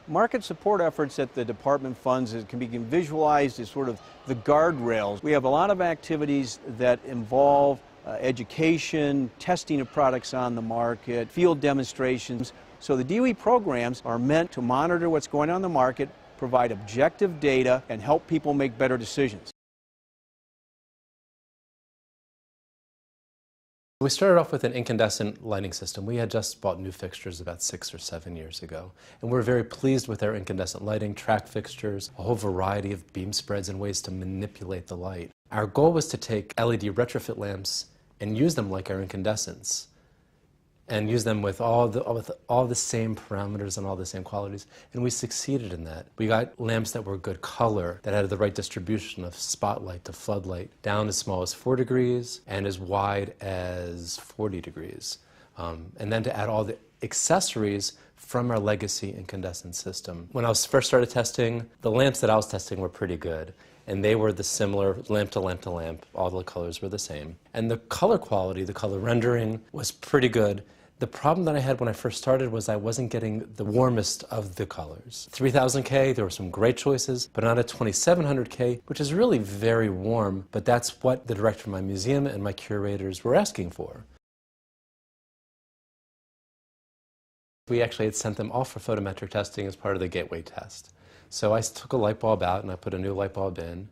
Market support efforts that the department funds can be visualized as sort of the guardrails. We have a lot of activities that involve education, testing of products on the market, field demonstrations. So the DOE programs are meant to monitor what's going on in the market, provide objective data, and help people make better decisions. We started off with an incandescent lighting system. We had just bought new fixtures about 6 or 7 years ago. And we're very pleased with our incandescent lighting, track fixtures, a whole variety of beam spreads and ways to manipulate the light. Our goal was to take LED retrofit lamps and use them like our incandescents, and use them with all the same parameters and all the same qualities, and we succeeded in that. We got lamps that were good color, that had the right distribution of spotlight to floodlight, down as small as 4 degrees and as wide as 40 degrees. And then to add all the accessories from our legacy incandescent system. When I first started testing, the lamps that I was testing were pretty good, and they were the similar lamp to lamp to lamp. All the colors were the same. And the color quality, the color rendering was pretty good. The problem that I had when I first started was I wasn't getting the warmest of the colors. 3000K, there were some great choices, but not at 2700K, which is really very warm, but that's what the director of my museum and my curators were asking for. We actually had sent them off for photometric testing as part of the gateway test. So I took a light bulb out and I put a new light bulb in.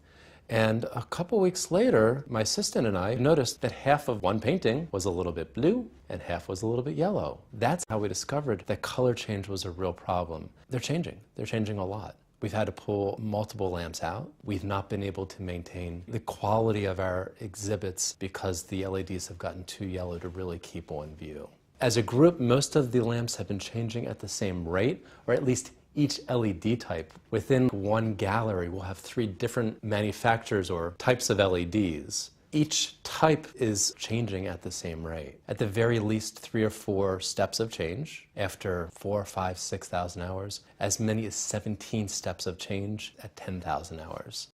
And a couple weeks later, my assistant and I noticed that half of one painting was a little bit blue and half was a little bit yellow. That's how we discovered that color change was a real problem. They're changing a lot. We've had to pull multiple lamps out. We've not been able to maintain the quality of our exhibits because the LEDs have gotten too yellow to really keep on view. As a group, most of the lamps have been changing at the same rate, or at least each LED type. Within one gallery, we'll have 3 different manufacturers or types of LEDs. Each type is changing at the same rate. At the very least, 3 or 4 steps of change after 4, 5, 6,000 hours, as many as 17 steps of change at 10,000 hours.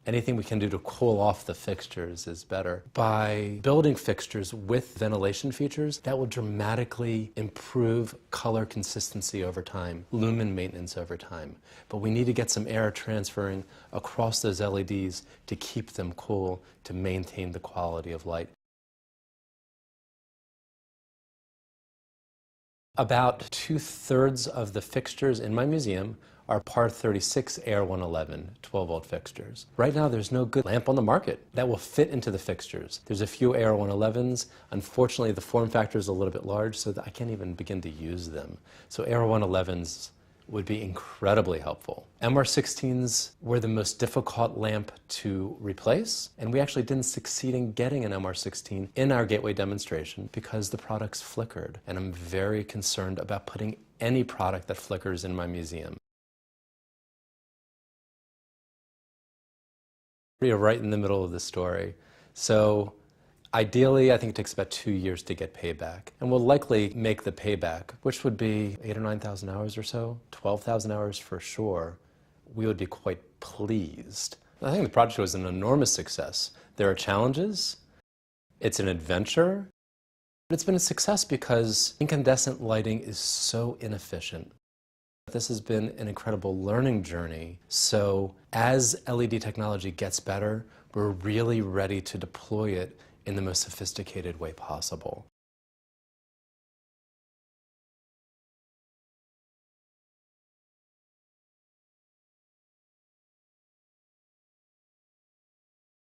Anything we can do to cool off the fixtures is better. By building fixtures with ventilation features, that will dramatically improve color consistency over time, lumen maintenance over time. But we need to get some air transferring across those LEDs to keep them cool, to maintain the quality of light. About 2/3 of the fixtures in my museum are par 36 AR111 12-volt fixtures. Right now there's no good lamp on the market that will fit into the fixtures. There's a few AR111s. Unfortunately, the form factor is a little bit large, so that I can't even begin to use them. So AR111s would be incredibly helpful. MR16s were the most difficult lamp to replace, and we actually didn't succeed in getting an MR16 in our gateway demonstration because the products flickered, and I'm very concerned about putting any product that flickers in my museum. We are right in the middle of the story. So ideally, I think it takes about 2 years to get payback. And we'll likely make the payback, which would be 8,000 or 9,000 hours or so, 12,000 hours for sure. We would be quite pleased. I think the project was an enormous success. There are challenges. It's an adventure. But it's been a success because incandescent lighting is so inefficient. This has been an incredible learning journey. So as LED technology gets better, we're really ready to deploy it in the most sophisticated way possible.